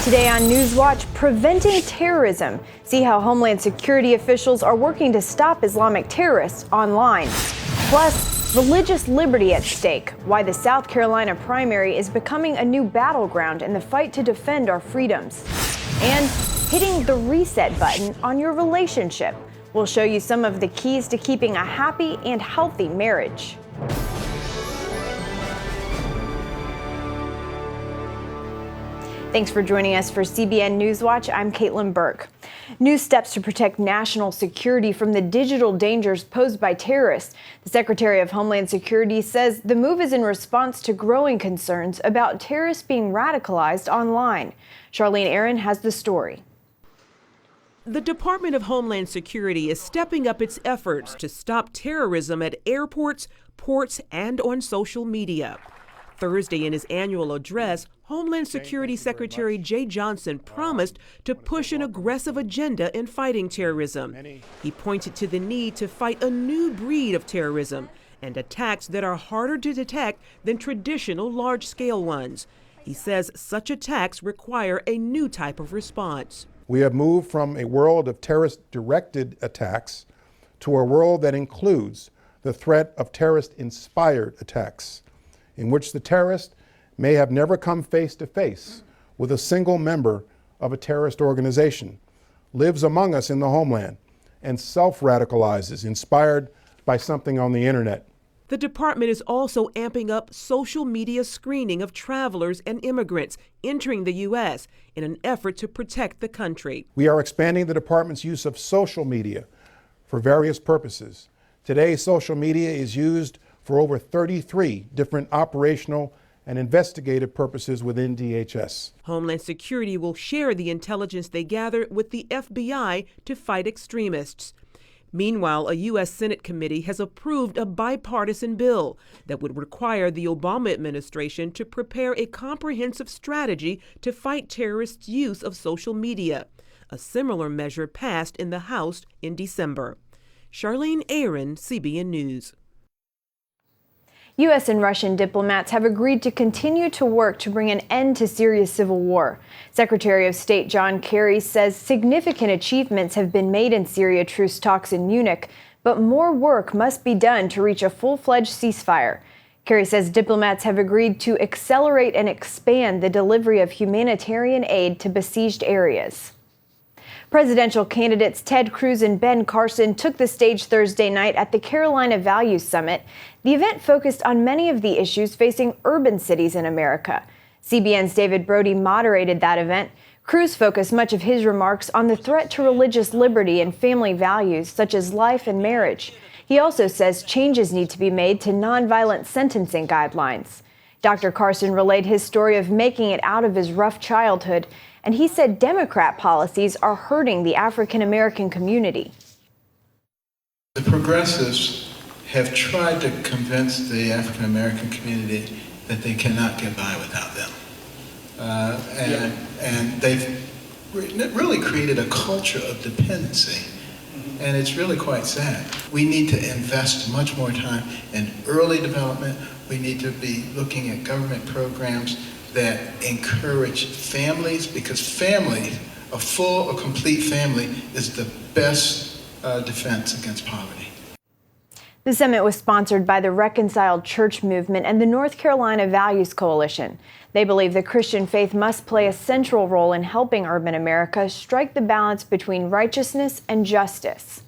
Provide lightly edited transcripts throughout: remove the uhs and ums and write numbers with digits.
Today on NewsWatch, preventing terrorism. See how Homeland Security officials are working to stop Islamic terrorists online. Plus, religious liberty at stake. Why the South Carolina primary is becoming a new battleground in the fight to defend our freedoms. And hitting the reset button on your relationship. We'll show you some of the keys to keeping a happy and healthy marriage. Thanks for joining us for CBN NewsWatch. I'm Caitlin Burke. New steps to protect national security from the digital dangers posed by terrorists. The Secretary of Homeland Security says the move is in response to growing concerns about terrorists being radicalized online. Charlene Aaron has the story. The Department of Homeland Security is stepping up its efforts to stop terrorism at airports, ports, and on social media. Thursday, in his annual address, Homeland Security Secretary Jay Johnson promised to push an aggressive agenda in fighting terrorism. He pointed to the need to fight a new breed of terrorism and attacks that are harder to detect than traditional large-scale ones. He says such attacks require a new type of response. We have moved from a world of terrorist-directed attacks to a world that includes the threat of terrorist-inspired attacks, in which the terrorist may have never come face to face with a single member of a terrorist organization, lives among us in the homeland, and self-radicalizes, inspired by something on the internet. The department is also amping up social media screening of travelers and immigrants entering the U.S. in an effort to protect the country. We are expanding the department's use of social media for various purposes. Today, social media is used for over 33 different operational and investigative purposes within DHS. Homeland Security will share the intelligence they gather with the FBI to fight extremists. Meanwhile, a U.S. Senate committee has approved a bipartisan bill that would require the Obama administration to prepare a comprehensive strategy to fight terrorists' use of social media. A similar measure passed in the House in December. Charlene Aaron, CBN News. U.S. and Russian diplomats have agreed to continue to work to bring an end to Syria's civil war. Secretary of State John Kerry says significant achievements have been made in Syria truce talks in Munich, but more work must be done to reach a full-fledged ceasefire. Kerry says diplomats have agreed to accelerate and expand the delivery of humanitarian aid to besieged areas. Presidential candidates Ted Cruz and Ben Carson took the stage Thursday night at the Carolina Values Summit. The event focused on many of the issues facing urban cities in America. CBN's David Brody moderated that event. Cruz focused much of his remarks on the threat to religious liberty and family values such as life and marriage. He also says changes need to be made to nonviolent sentencing guidelines. Dr. Carson relayed his story of making it out of his rough childhood, and he said Democrat policies are hurting the African-American community. The progressives have tried to convince the African-American community that they cannot get by without them. And they've really created a culture of dependency. And it's really quite sad. We need to invest much more time in early development. We need to be looking at government programs that encourage families, because family, a complete family, is the best defense against poverty. The summit was sponsored by the Reconciled Church Movement and the North Carolina Values Coalition. They believe the Christian faith must play a central role in helping urban America strike the balance between righteousness and justice.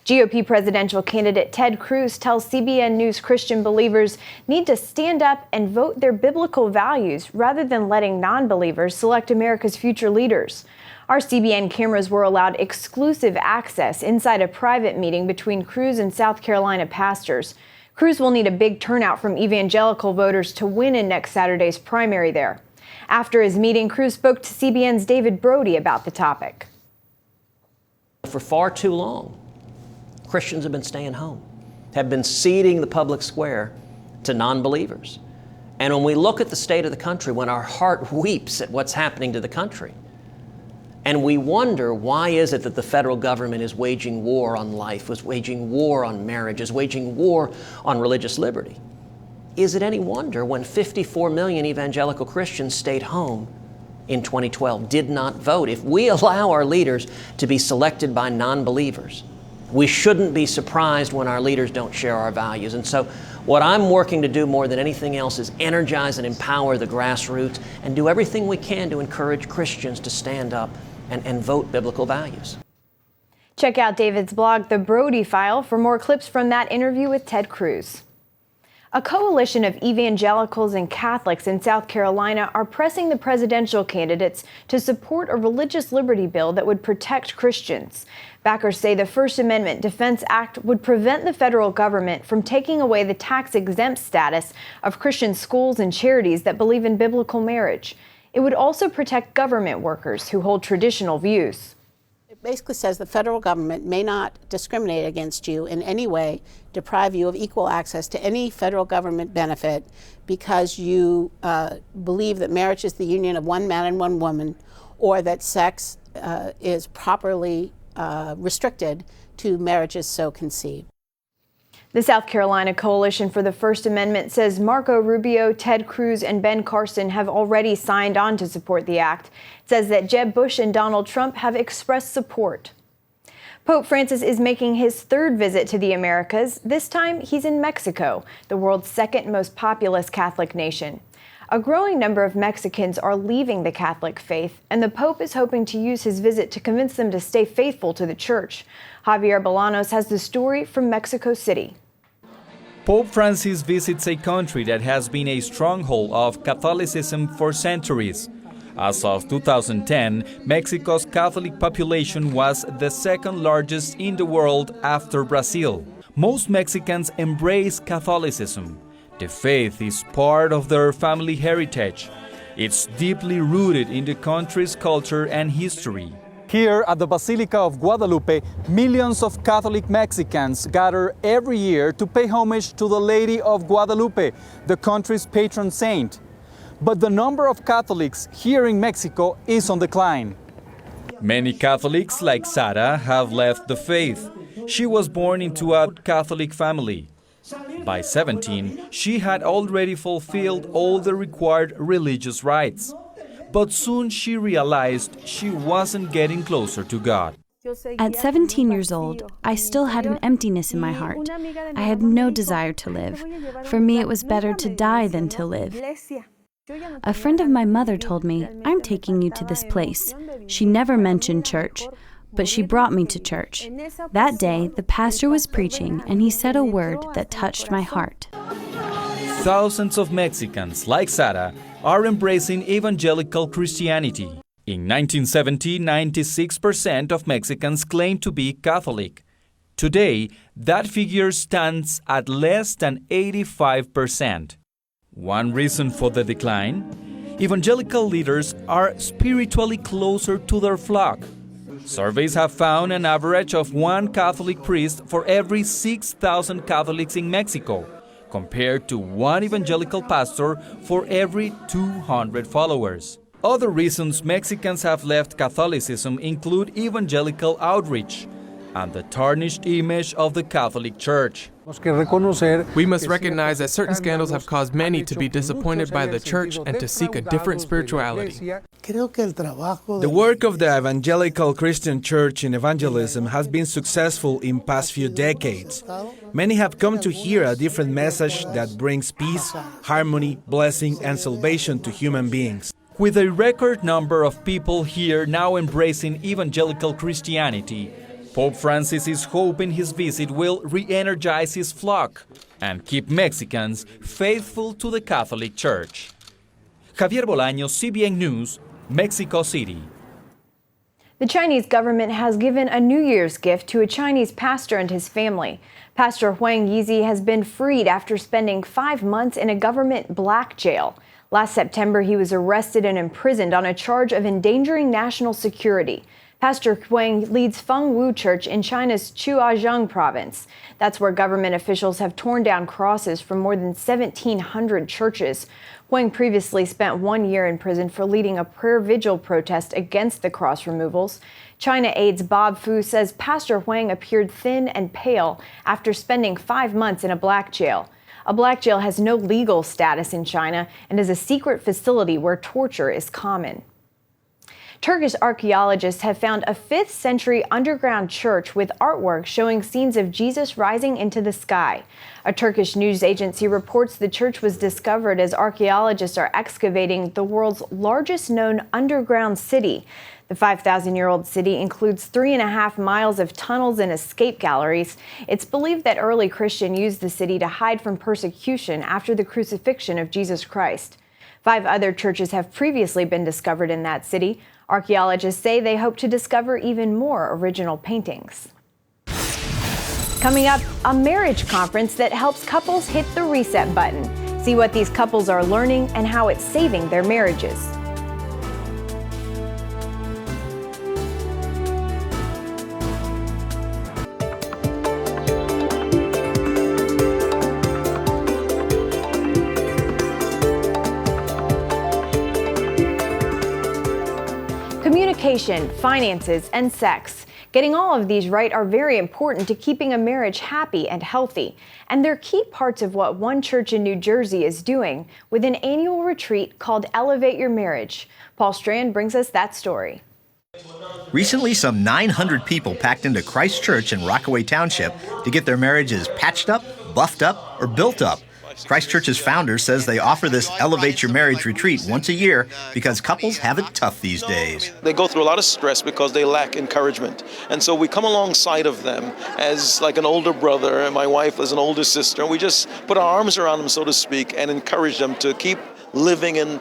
GOP presidential candidate Ted Cruz tells CBN News Christian believers need to stand up and vote their biblical values rather than letting non-believers select America's future leaders. Our CBN cameras were allowed exclusive access inside a private meeting between Cruz and South Carolina pastors. Cruz will need a big turnout from evangelical voters to win in next Saturday's primary there. After his meeting, Cruz spoke to CBN's David Brody about the topic. For far too long, Christians have been staying home, have been ceding the public square to non-believers. And when we look at the state of the country, when our heart weeps at what's happening to the country, and we wonder why is it that the federal government is waging war on life, is waging war on marriage, is waging war on religious liberty, is it any wonder when 54 million evangelical Christians stayed home in 2012 did not vote. If we allow our leaders to be selected by non-believers, we shouldn't be surprised when our leaders don't share our values. And so what I'm working to do more than anything else is energize and empower the grassroots and do everything we can to encourage Christians to stand up and vote biblical values. Check out David's blog, The Brody File, for more clips from that interview with Ted Cruz. A coalition of evangelicals and Catholics in South Carolina are pressing the presidential candidates to support a religious liberty bill that would protect Christians. Backers say the First Amendment Defense Act would prevent the federal government from taking away the tax-exempt status of Christian schools and charities that believe in biblical marriage. It would also protect government workers who hold traditional views. It basically says the federal government may not discriminate against you in any way, deprive you of equal access to any federal government benefit because you believe that marriage is the union of one man and one woman, or that sex is properly restricted to marriages so conceived. The South Carolina Coalition for the First Amendment says Marco Rubio, Ted Cruz, and Ben Carson have already signed on to support the act. It says that Jeb Bush and Donald Trump have expressed support. Pope Francis is making his third visit to the Americas. This time, he's in Mexico, the world's second most populous Catholic nation. A growing number of Mexicans are leaving the Catholic faith, and the Pope is hoping to use his visit to convince them to stay faithful to the Church. Javier Bolanos has the story from Mexico City. Pope Francis visits a country that has been a stronghold of Catholicism for centuries. As of 2010, Mexico's Catholic population was the second largest in the world after Brazil. Most Mexicans embrace Catholicism. The faith is part of their family heritage. It's deeply rooted in the country's culture and history. Here at the Basilica of Guadalupe, millions of Catholic Mexicans gather every year to pay homage to the Lady of Guadalupe, the country's patron saint. But the number of Catholics here in Mexico is on decline. Many Catholics, like Sara, have left the faith. She was born into a Catholic family. By 17, she had already fulfilled all the required religious rites. But soon she realized she wasn't getting closer to God. At 17 years old, I still had an emptiness in my heart. I had no desire to live. For me, it was better to die than to live. A friend of my mother told me, "I'm taking you to this place." She never mentioned church, but she brought me to church. That day, the pastor was preaching, and he said a word that touched my heart. Thousands of Mexicans, like Sara, are embracing evangelical Christianity. In 1970, 96% of Mexicans claimed to be Catholic. Today, that figure stands at less than 85%. One reason for the decline? Evangelical leaders are spiritually closer to their flock. Surveys have found an average of one Catholic priest for every 6,000 Catholics in Mexico, compared to one evangelical pastor for every 200 followers. Other reasons Mexicans have left Catholicism include evangelical outreach and the tarnished image of the Catholic Church. We must recognize that certain scandals have caused many to be disappointed by the Church and to seek a different spirituality. The work of the Evangelical Christian Church in evangelism has been successful in past few decades. Many have come to hear a different message that brings peace, harmony, blessing, and salvation to human beings. With a record number of people here now embracing evangelical Christianity, Pope Francis is hoping his visit will re-energize his flock and keep Mexicans faithful to the Catholic Church. Javier Bolaños, CBN News, Mexico City. The Chinese government has given a New Year's gift to a Chinese pastor and his family. Pastor Huang Yizi has been freed after spending 5 months in a government black jail. Last September, he was arrested and imprisoned on a charge of endangering national security. Pastor Huang leads Feng Wu Church in China's Chuajiang province. That's where government officials have torn down crosses from more than 1,700 churches. Huang previously spent 1 year in prison for leading a prayer vigil protest against the cross removals. China Aid's Bob Fu says Pastor Huang appeared thin and pale after spending 5 months in a black jail. A black jail has no legal status in China and is a secret facility where torture is common. Turkish archaeologists have found a 5th century underground church with artwork showing scenes of Jesus rising into the sky. A Turkish news agency reports the church was discovered as archaeologists are excavating the world's largest known underground city. The 5,000-year-old city includes 3.5 miles of tunnels and escape galleries. It's believed that early Christians used the city to hide from persecution after the crucifixion of Jesus Christ. 5 other churches have previously been discovered in that city. Archaeologists say they hope to discover even more original paintings. Coming up, a marriage conference that helps couples hit the reset button. See what these couples are learning and how it's saving their marriages. Communication, finances, and sex. Getting all of these right are very important to keeping a marriage happy and healthy. And they're key parts of what one church in New Jersey is doing with an annual retreat called Elevate Your Marriage. Paul Strand brings us that story. Recently, some 900 people packed into Christ Church in Rockaway Township to get their marriages patched up, buffed up, or built up. Christ Church's founder says they offer this Elevate Your Marriage retreat once a year because couples have it tough these days. They go through a lot of stress because they lack encouragement. And so we come alongside of them as like an older brother, and my wife as an older sister. And we just put our arms around them, so to speak, and encourage them to keep living and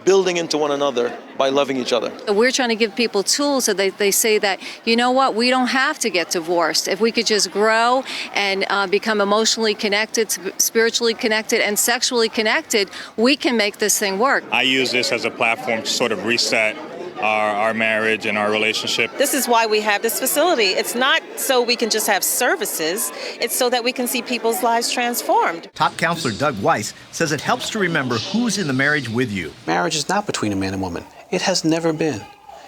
building into one another by loving each other. We're trying to give people tools so they say that, you know what, we don't have to get divorced. If we could just grow and become emotionally connected, spiritually connected, and sexually connected, we can make this thing work. I use this as a platform to sort of reset our marriage and our relationship. This is why we have this facility. It's not so we can just have services. It's so that we can see people's lives transformed. Top counselor Doug Weiss says it helps to remember who's in the marriage with you. Marriage is not between a man and woman. It has never been.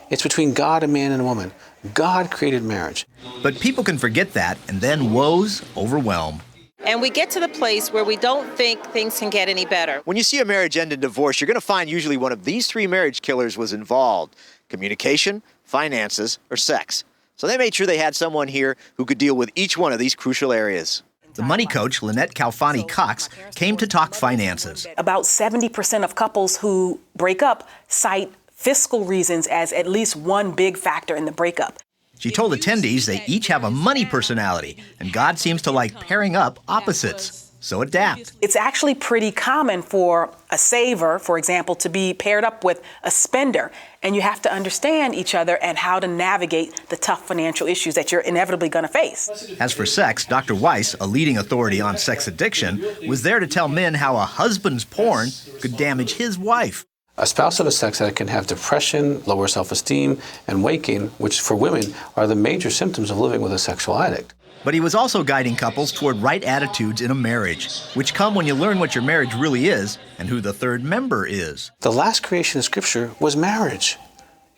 It's between God, a man, and a woman. God created marriage. But people can forget that, and then woes overwhelm. And we get to the place where we don't think things can get any better. When you see a marriage end in divorce, you're going to find usually one of these 3 marriage killers was involved: communication, finances, or sex. So they made sure they had someone here who could deal with each one of these crucial areas. The money coach, Lynette Calfani-Cox, came to talk finances. About 70% of couples who break up cite fiscal reasons as at least one big factor in the breakup. She told attendees they each have a money personality, and God seems to like pairing up opposites. So adapt. It's actually pretty common for a saver, for example, to be paired up with a spender. And you have to understand each other and how to navigate the tough financial issues that you're inevitably going to face. As for sex, Dr. Weiss, a leading authority on sex addiction, was there to tell men how a husband's porn could damage his wife. A spouse of a sex addict can have depression, lower self-esteem, and weight gain, which for women are the major symptoms of living with a sexual addict. But he was also guiding couples toward right attitudes in a marriage, which come when you learn what your marriage really is and who the third member is. The last creation in Scripture was marriage.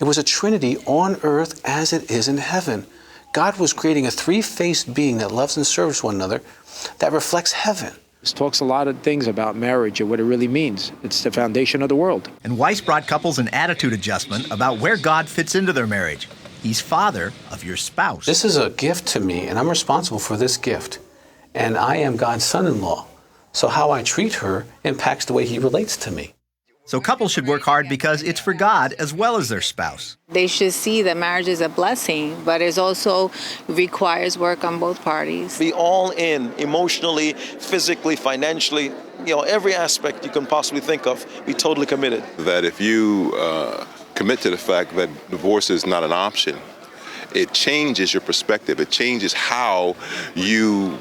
It was a trinity on earth as it is in heaven. God was creating a 3-faced being that loves and serves one another that reflects heaven. This talks a lot of things about marriage and what it really means. It's the foundation of the world. And Weiss brought couples an attitude adjustment about where God fits into their marriage. He's father of your spouse. This is a gift to me, and I'm responsible for this gift. And I am God's son-in-law. So how I treat her impacts the way he relates to me. So couples should work hard because it's for God as well as their spouse. They should see that marriage is a blessing, but it also requires work on both parties. Be all in, emotionally, physically, financially, every aspect you can possibly think of. Be totally committed. That if you commit to the fact that divorce is not an option, it changes your perspective. It changes how you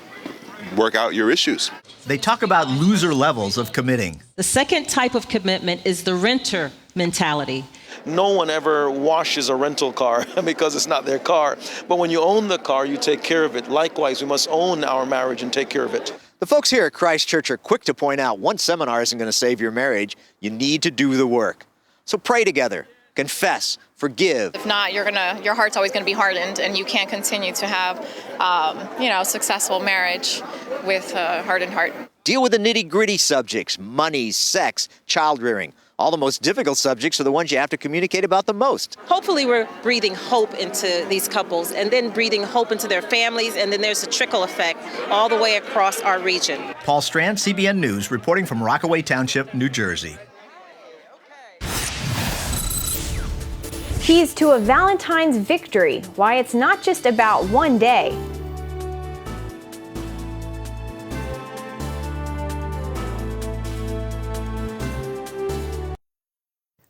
work out your issues. They talk about loser levels of committing. The second type of commitment is the renter mentality. No one ever washes a rental car because it's not their car. But when you own the car, you take care of it. Likewise, we must own our marriage and take care of it. The folks here at Christ Church are quick to point out one seminar isn't going to save your marriage. You need to do the work. So pray together, confess, forgive. If not, your heart's always going to be hardened, and you can't continue to have, successful marriage with a hardened heart. Deal with the nitty-gritty subjects: money, sex, child rearing. All the most difficult subjects are the ones you have to communicate about the most. Hopefully we're breathing hope into these couples and then breathing hope into their families, and then there's a trickle effect all the way across our region. Paul Strand, CBN News, reporting from Rockaway Township, New Jersey. Keys to a Valentine's victory, why it's not just about one day.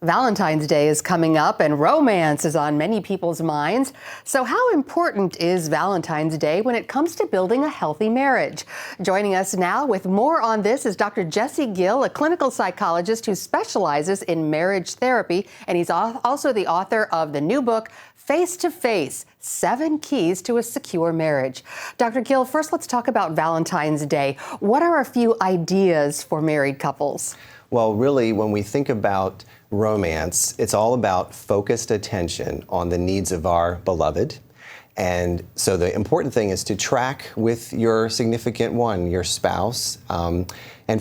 Valentine's Day is coming up and romance is on many people's minds. So how important is Valentine's Day when it comes to building a healthy marriage? Joining us now with more on this is Dr. Jesse Gill, a clinical psychologist who specializes in marriage therapy, and he's also the author of the new book, Face to Face, 7 Keys to a Secure Marriage. Dr. Gill, first let's talk about Valentine's Day. What are a few ideas for married couples? Well, really, when we think about romance, it's all about focused attention on the needs of our beloved. And so the important thing is to track with your significant one, your spouse, and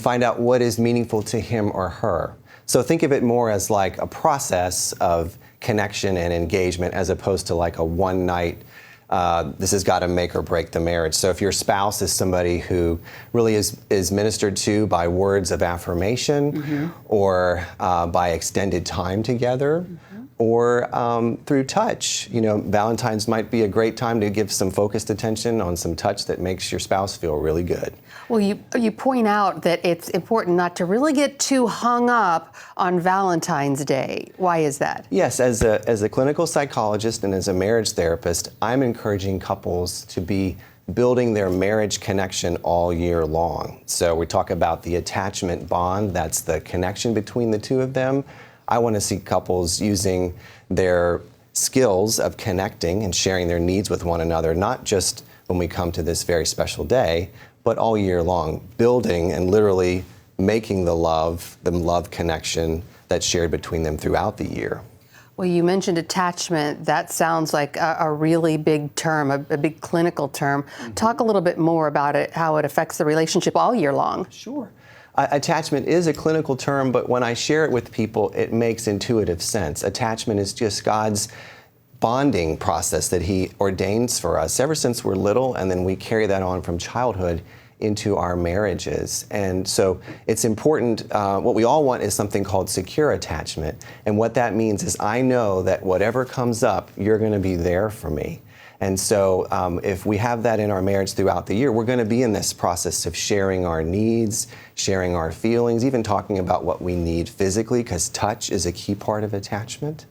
find out what is meaningful to him or her. So think of it more as like a process of connection and engagement as opposed to like a one night this has got to make or break the marriage. So if your spouse is somebody who really is ministered to by words of affirmation, or by extended time together, or through touch, Valentine's might be a great time to give some focused attention on some touch that makes your spouse feel really good. Well, you point out that it's important not to really get too hung up on Valentine's Day. Why is that? Yes, as a clinical psychologist and as a marriage therapist, I'm encouraging couples to be building their marriage connection all year long. So we talk about the attachment bond, that's the connection between the two of them. I want to see couples using their skills of connecting and sharing their needs with one another, not just when we come to this very special day, but all year long, building and literally making the love connection that's shared between them throughout the year. Well, you mentioned attachment. That sounds like a really big term, a big clinical term. Talk a little bit more about it, how it affects the relationship all year long. Sure. Attachment is a clinical term, but when I share it with people, it makes intuitive sense. Attachment is just God's bonding process that He ordains for us ever since we're little, and then we carry that on from childhood into our marriages. And so it's important, what we all want is something called secure attachment. And what that means is I know that whatever comes up, you're going to be there for me. And so if we have that in our marriage throughout the year, we're going to be in this process of sharing our needs, sharing our feelings, even talking about what we need physically, because touch is a key part of attachment.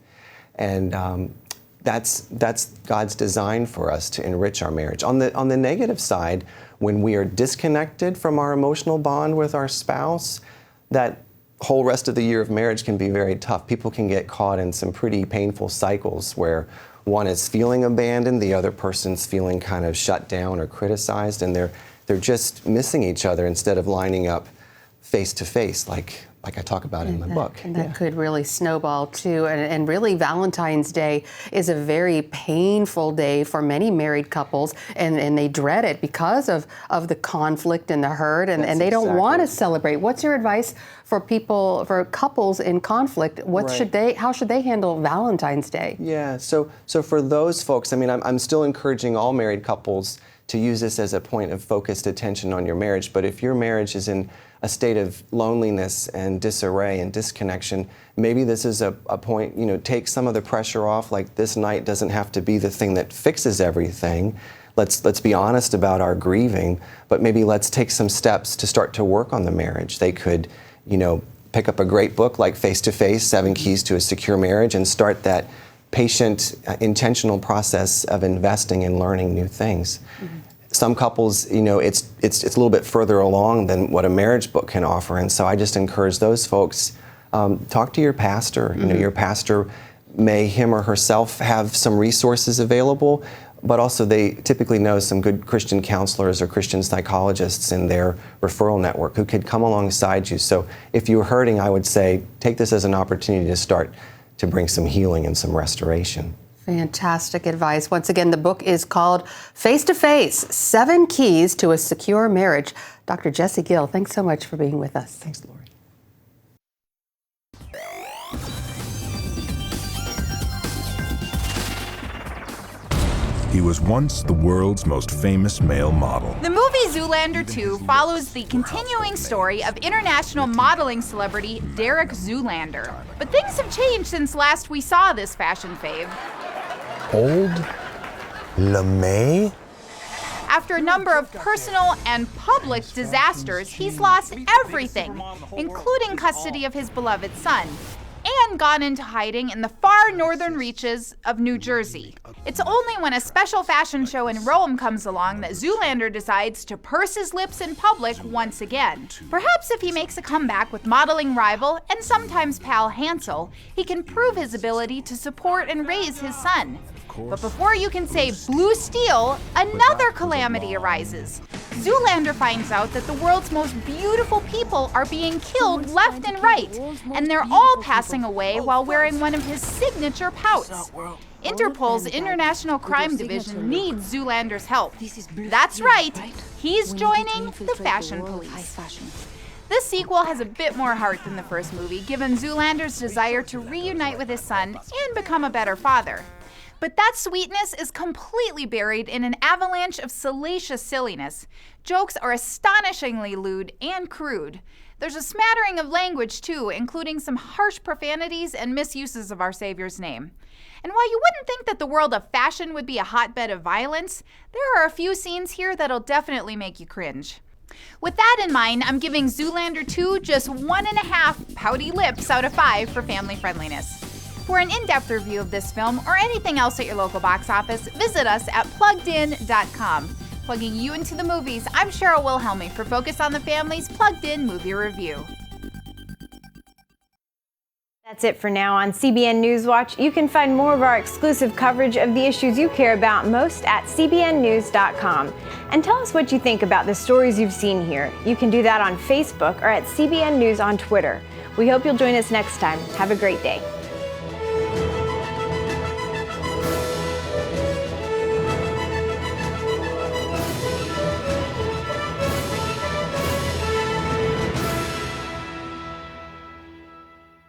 And that's God's design for us to enrich our marriage. On the negative side, when we are disconnected from our emotional bond with our spouse, that whole rest of the year of marriage can be very tough. People can get caught in some pretty painful cycles where one is feeling abandoned, the other person's feeling kind of shut down or criticized, and they're just missing each other instead of lining up face to face like I talk about in my book. And that could really snowball too. And really Valentine's Day is a very painful day for many married couples, and they dread it because of the conflict and the hurt, and they don't want to celebrate. What's your advice for couples in conflict? How should they handle Valentine's Day? Yeah, so for those folks, I mean, I'm still encouraging all married couples to use this as a point of focused attention on your marriage. But if your marriage is in a state of loneliness and disarray and disconnection, maybe this is a point, take some of the pressure off. Like, this night doesn't have to be the thing that fixes everything. Let's be honest about our grieving, but maybe let's take some steps to start to work on the marriage. They could, pick up a great book like Face to Face, 7 Keys to a Secure Marriage, and start that patient, intentional process of investing and learning new things. Some couples, it's a little bit further along than what a marriage book can offer, and so I just encourage those folks, talk to your pastor. Your pastor may, him or herself, have some resources available, but also they typically know some good Christian counselors or Christian psychologists in their referral network who could come alongside you. So if you're hurting, I would say take this as an opportunity to start to bring some healing and some restoration. Fantastic advice. Once again, the book is called Face to Face, 7 Keys to a Secure Marriage. Dr. Jesse Gill, thanks so much for being with us. Thanks, Lori. He was once the world's most famous male model. The movie Zoolander 2 follows the continuing story of international modeling celebrity Derek Zoolander. But things have changed since last we saw this fashion fave. Old LeMay? After a number of personal and public disasters, he's lost everything, including custody of his beloved son, and gone into hiding in the far northern reaches of New Jersey. It's only when a special fashion show in Rome comes along that Zoolander decides to purse his lips in public once again. Perhaps if he makes a comeback with modeling rival and sometimes pal Hansel, he can prove his ability to support and raise his son. But before you can say blue steel, another calamity arises. Zoolander finds out that the world's most beautiful people are being killed left and right, and they're all passing away while wearing one of his signature pouts. Interpol's International Crime Division needs Zoolander's help. That's right, he's joining the Fashion Police. This sequel has a bit more heart than the first movie, given Zoolander's desire to reunite with his son and become a better father. But that sweetness is completely buried in an avalanche of salacious silliness. Jokes are astonishingly lewd and crude. There's a smattering of language, too, including some harsh profanities and misuses of our Savior's name. And while you wouldn't think that the world of fashion would be a hotbed of violence, there are a few scenes here that'll definitely make you cringe. With that in mind, I'm giving Zoolander 2 just 1.5 pouty lips out of 5 for family friendliness. For an in-depth review of this film or anything else at your local box office, visit us at PluggedIn.com. Plugging you into the movies, I'm Cheryl Wilhelmy for Focus on the Family's Plugged In Movie Review. That's it for now on CBN NewsWatch. You can find more of our exclusive coverage of the issues you care about most at cbnnews.com. And tell us what you think about the stories you've seen here. You can do that on Facebook or at CBN News on Twitter. We hope you'll join us next time. Have a great day.